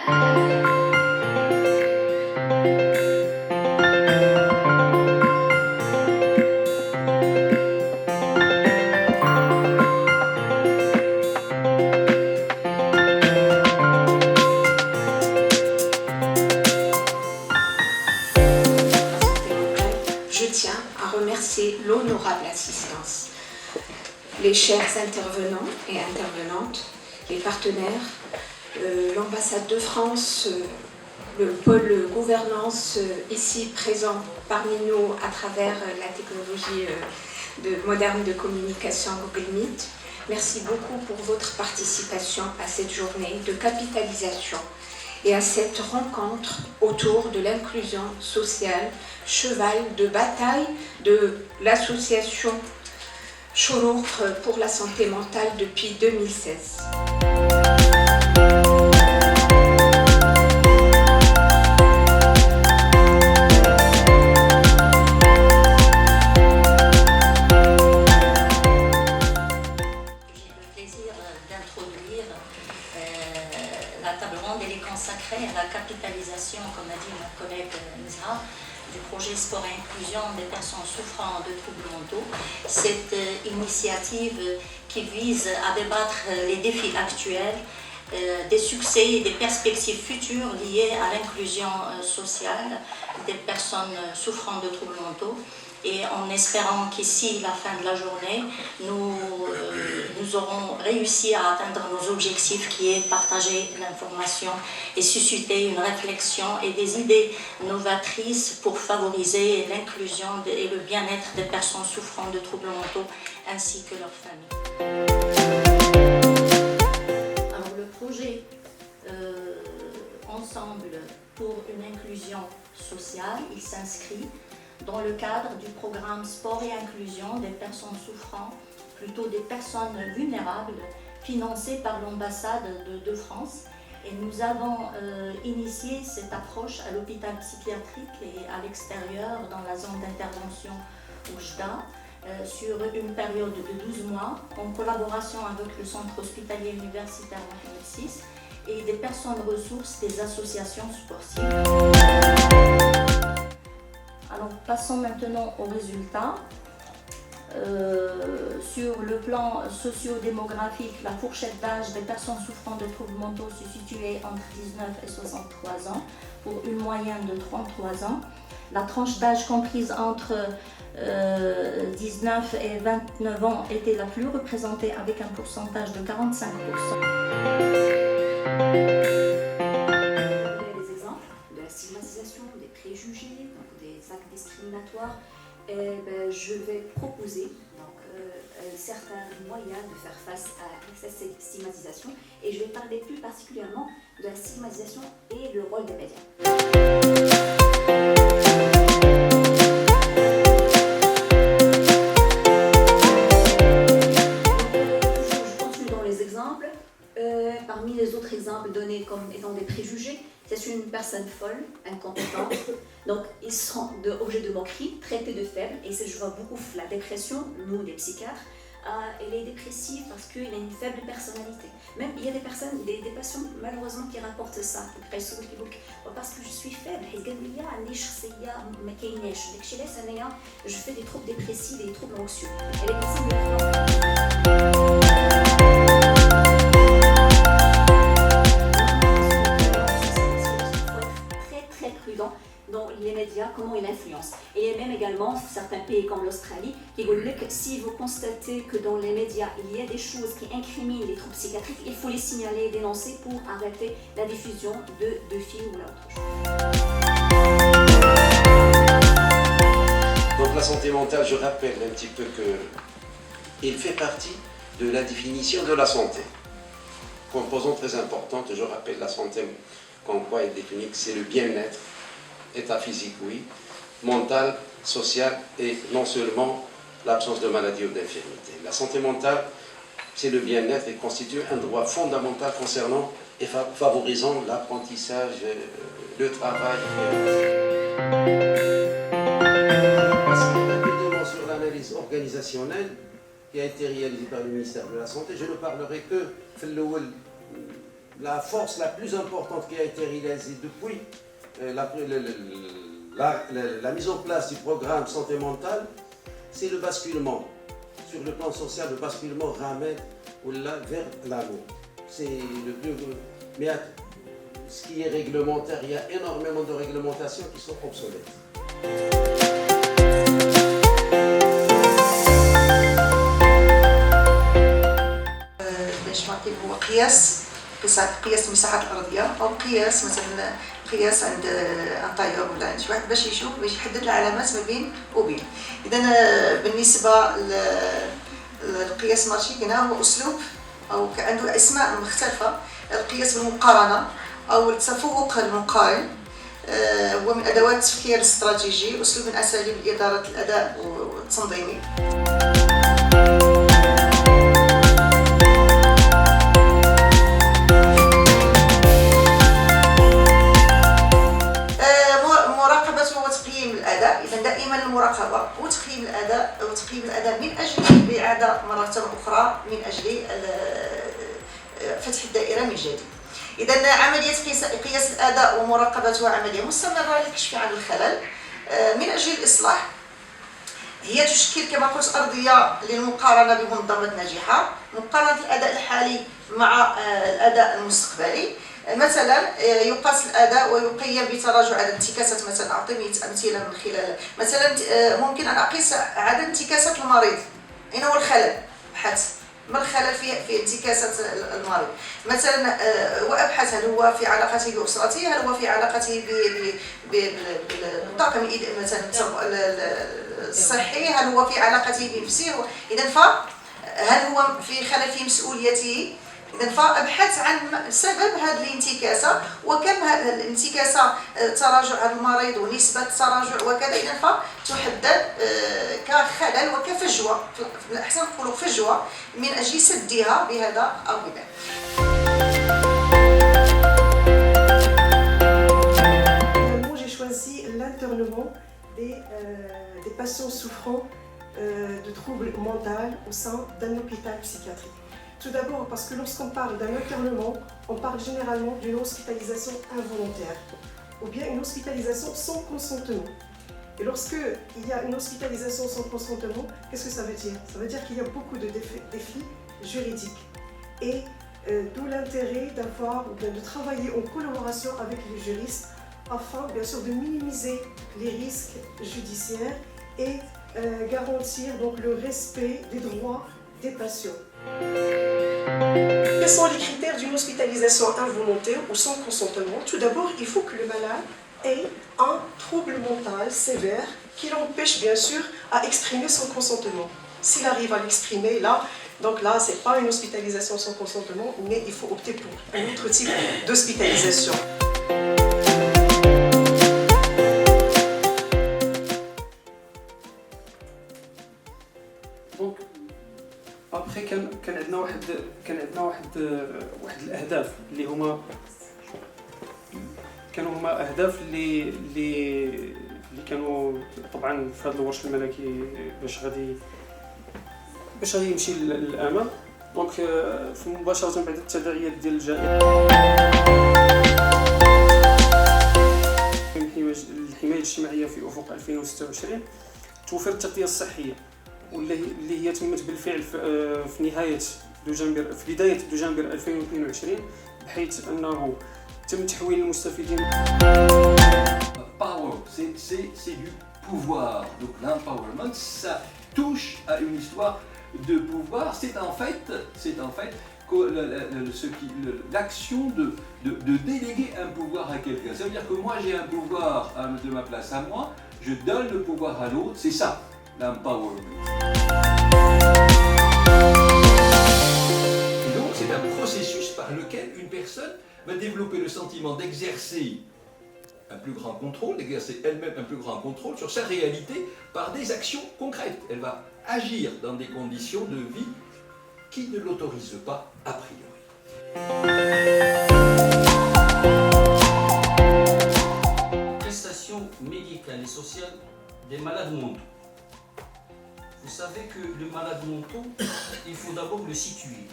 Je tiens à remercier l'honorable assistance, les chers intervenants et intervenantes, les partenaires, l'ambassade de France, le pôle gouvernance ici présent parmi nous à travers la technologie moderne de communication Google Meet. Merci beaucoup pour votre participation à cette journée de capitalisation et à cette rencontre autour de l'inclusion sociale, cheval de bataille de l'association Chourour pour la santé mentale depuis 2016. La table ronde, elle est consacrée à la capitalisation, comme a dit mon collègue Nizha, du projet Sport et Inclusion des personnes souffrant de troubles mentaux. Cette initiative qui vise à débattre les défis actuels, des succès et des perspectives futures liées à l'inclusion sociale des personnes souffrant de troubles mentaux. Et en espérant qu'ici, la fin de la journée, nous aurons réussi à atteindre nos objectifs qui est partager l'information et susciter une réflexion et des idées novatrices pour favoriser l'inclusion et le bien-être des personnes souffrant de troubles mentaux ainsi que leurs familles. Alors le projet Ensemble pour une inclusion sociale, il s'inscrit dans le cadre du programme Sport et Inclusion des personnes souffrant, plutôt des personnes vulnérables, financé par l'ambassade de France. Et nous avons initié cette approche à l'hôpital psychiatrique et à l'extérieur, dans la zone d'intervention Oujda, sur une période de 12 mois, en collaboration avec le centre hospitalier universitaire Mohamed VI et des personnes ressources des associations sportives. Alors, passons maintenant aux résultats. Sur le plan socio-démographique, la fourchette d'âge des personnes souffrant de troubles mentaux se situait entre 19 et 63 ans, pour une moyenne de 33 ans. La tranche d'âge comprise entre 19 et 29 ans était la plus représentée, avec un pourcentage de 45%. Des exemples de la stigmatisation, des préjugés, donc des actes discriminatoires. Je vais proposer certains moyens de faire face à cette stigmatisation et je vais parler plus particulièrement de la stigmatisation et le rôle des médias. Je continue dans les exemples. Parmi les autres exemples donnés comme étant des préjugés, c'est une personne folle, incompétente, donc ils seront objets de moquerie, traités de faibles, et je vois beaucoup la dépression, nous des psychiatres, elle est dépressive parce qu'il a une faible personnalité. Même il y a des personnes, des patients malheureusement qui rapportent ça, parce que je suis faible, je fais des troubles dépressifs et des troubles anxieux. Et les personnes dans les médias, comment ils influencent. Et il y a même également certains pays comme l'Australie qui disent que si vous constatez que dans les médias il y a des choses qui incriminent les troubles psychiatriques, il faut les signaler et dénoncer pour arrêter la diffusion de films ou autre chose. Donc la santé mentale, je rappelle un petit peu qu'il fait partie de la définition de la santé. Composante très importante, je rappelle la santé, comme quoi elle définit que c'est le bien-être, état physique, oui, mental, social et non seulement l'absence de maladie ou d'infirmité. La santé mentale, c'est le bien-être et constitue un droit fondamental concernant et favorisant l'apprentissage, le travail. Rapidement sur l'analyse organisationnelle qui a été réalisée par le ministère de la Santé, je ne parlerai que la force la plus importante qui a été réalisée depuis la mise en place du programme santé mentale, c'est le basculement. Sur le plan social, le basculement ramène vers l'amour. C'est le plus... Mais ce qui est réglementaire, il y a énormément de réglementations qui sont obsolètes. البنشمارك هو قياس المساحات الارضيه او قياس مثلا قياس عند طيار ولا عند شي واحد باش يحدد العلامات ما بين وبين. اذا بالنسبه للقياس مارشي هنا هو اسلوب او عنده اسماء مختلفه. القياس بالمقارنه او التفوق المقارن هو من ادوات التفكير الاستراتيجي، اسلوب من اساليب اداره الاداء والتنظيمي. دائما المراقبه وتقييم الاداء من اجل اعاده مره اخرى من اجل فتح الدائره من جديد. اذا عمليه قياس الاداء ومراقبتها عمليه مستمره للكشف عن الخلل من اجل الاصلاح. هي تشكل كما قلت ارضيه للمقارنه بمنظمات ناجحه، مقارنه الاداء الحالي مع الاداء المستقبلي. مثلا يقاس الاداء ويقيم بتراجع عدد انتكاسات. مثلا اعطي امثله من خلال مثلا ممكن ان اقيس عدد انتكاسات المريض. اين هو الخلل؟ ابحث ما الخلل في انتكاسات المريض. مثلا وابحث هل هو في علاقته باسرته، هل هو في علاقته بالطاقم مثلا الصحي، هل هو في علاقته بنفسه. اذا هل هو في خلل في مسؤوليته. إذا فأبحث عن سبب هذه الانتكاسة وكم هذه الانتكاسة تراجع هذا المريض ونسبة التراجع وكذا. إذا فتحدد كخلل وكفجوة، الأحسن نقولوا فجوة من أجل سدها بهذا أو بذاك. Moi j'ai choisi l'internement des patients souffrant de troubles mentaux au sein d'un hôpital psychiatrique. Tout d'abord parce que lorsqu'on parle d'un internement, on parle généralement d'une hospitalisation involontaire ou bien une hospitalisation sans consentement. Et lorsqu'il y a une hospitalisation sans consentement, qu'est-ce que ça veut dire? Ça veut dire qu'il y a beaucoup de défis juridiques. Et d'où l'intérêt d'avoir ou bien de travailler en collaboration avec les juristes afin bien sûr de minimiser les risques judiciaires et garantir donc le respect des droits des patients. Quels sont les critères d'une hospitalisation involontaire ou sans consentement? Tout d'abord, il faut que le malade ait un trouble mental sévère qui l'empêche bien sûr à exprimer son consentement. S'il arrive à l'exprimer donc là, ce n'est pas une hospitalisation sans consentement, mais il faut opter pour un autre type d'hospitalisation. Donc, après كان عندنا واحد الاهداف اللي هما اهداف اللي كانوا طبعا في هذا الورش الملكي باش غادي يمشي للامام. دونك مباشره بعد التداعيات ديال الجائحه الحمايه الاجتماعيه في افق 2026 توفير التغطيه الصحيه واللي هي تمت بالفعل في بداية دجنبر 2022 بحيث أنه تم تحويل المستفيدين. Power, c'est du pouvoir. Donc l'empowerment, ça touche à une histoire de pouvoir. C'est en fait l'action de déléguer un pouvoir à quelqu'un. Ça veut dire que moi j'ai un pouvoir de ma place à moi, je donne le pouvoir à l'autre, c'est ça. L'empowerment. Et donc c'est un processus par lequel une personne va développer le sentiment d'exercer un plus grand contrôle, d'exercer elle-même un plus grand contrôle sur sa réalité par des actions concrètes. Elle va agir dans des conditions de vie qui ne l'autorisent pas a priori. Prestation médicale et sociale des malades mentaux. Vous savez que le malade mental, il faut d'abord le situer.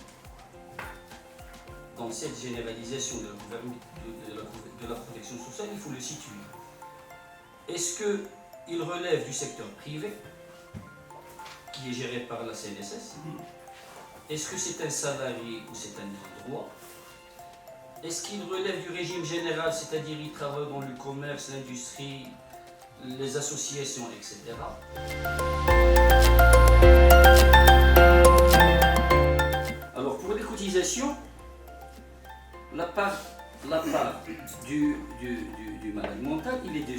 dans cette généralisation de la protection sociale, il faut le situer. Est-ce qu'il relève du secteur privé, qui est géré par la CNSS? Est-ce que c'est un salarié ou c'est un droit? Est-ce qu'il relève du régime général, c'est-à-dire il travaille dans le commerce, l'industrie, les associations, etc. Alors pour les cotisations, la part du malade mental, il est de 6,74%.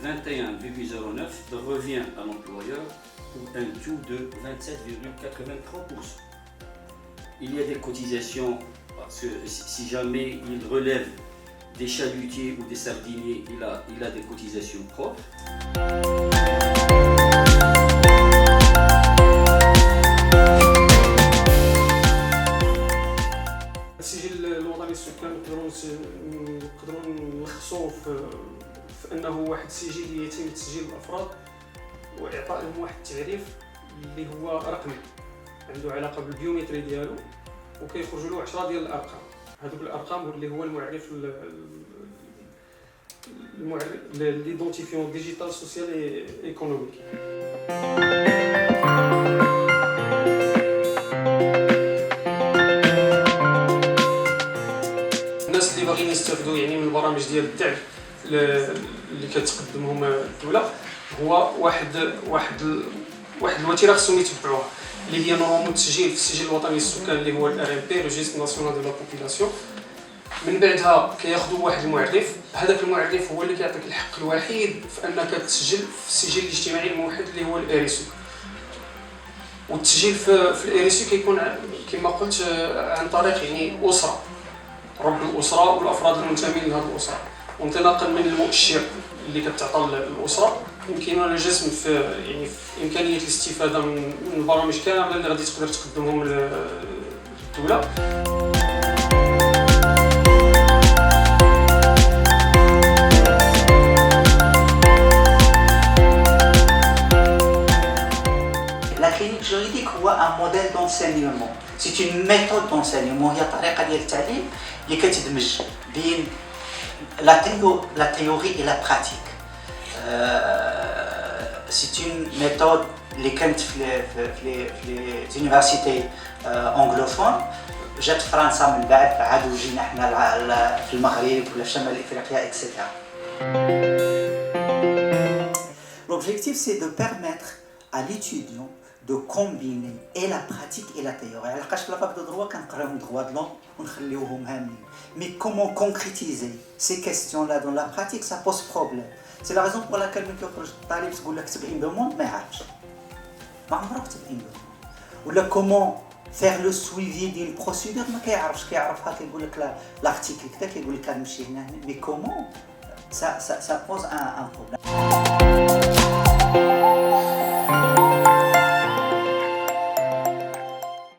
21,09 revient à l'employeur pour un taux de 27,83%. Il y a des cotisations, parce que si jamais il relève des chalutiers ou des sardiniers, il a des cotisations propres. السجل الوطني للسكان نقدروا نلخصوه في انه واحد السجل يتم تسجيل الافراد واعطاء لهم واحد التعريف اللي هو رقمي عنده علاقه بالبيومتري ديالو وكيخرج له 10 ديال الارقام. هذوك الارقام اللي هو المعرف ليدونتيفيون ديجيتال سوسيال ايكونوميك. الناس اللي باغيين يستافدوا يعني من البرامج ديال الدعم اللي كتقدمهم الدوله هو واحد الوتيره خصهم يتبعوها اللي هي نورمالمون التسجيل في السجل الوطني للسكان اللي هو الار ام بي ريجستر ناسيونال دو لا بوبولاسيون. من بعدها كياخذوا واحد المعرف، هذاك المعرف هو اللي كيعطيك الحق الوحيد في انك تسجل في السجل الاجتماعي الموحد اللي هو الاريسو. والتسجيل في الاريسو كيكون كما قلت عن طريق يعني اسره، رب الاسره والافراد المنتمين لهذه الاسره، وانطلاقا من المؤشر اللي كتعطى الاسره يمكننا الجزم في يعني في امكانيه الاستفاده من البرامج كامله اللي غادي تقدر تقدمهم الدوله. La clinique juridique هو un modèle d'enseignement. C'est une méthode d'enseignement. هي طريقه ديال التعليم اللي كتدمج بين la théorie et la pratique. C'est une méthode اللي كانت في les universités anglophones. جات فرنسا من بعد عاد وجينا حنا في المغرب ولا في شمال افريقيا etc. L'objectif c'est de permettre à l'étudiant de combiner et la pratique et la théorie. علاش في لافاك دو دروا كنقراو دروا د لون ونخليوهم هامين. Mais comment concrétiser ces questions-là dans la pratique, ça pose problème. C'est la raison pour laquelle ملي كيخرج الطالب تقول لك كتب ان دوموند ما يعرفش. ما عمره كتب ان دوموند. ولا comment faire le suivi d'une procédure ما كيعرفش كيعرفها كيقول لك l'article كذا كيقول لك غنمشي هنا. Mais comment ça pose un problème.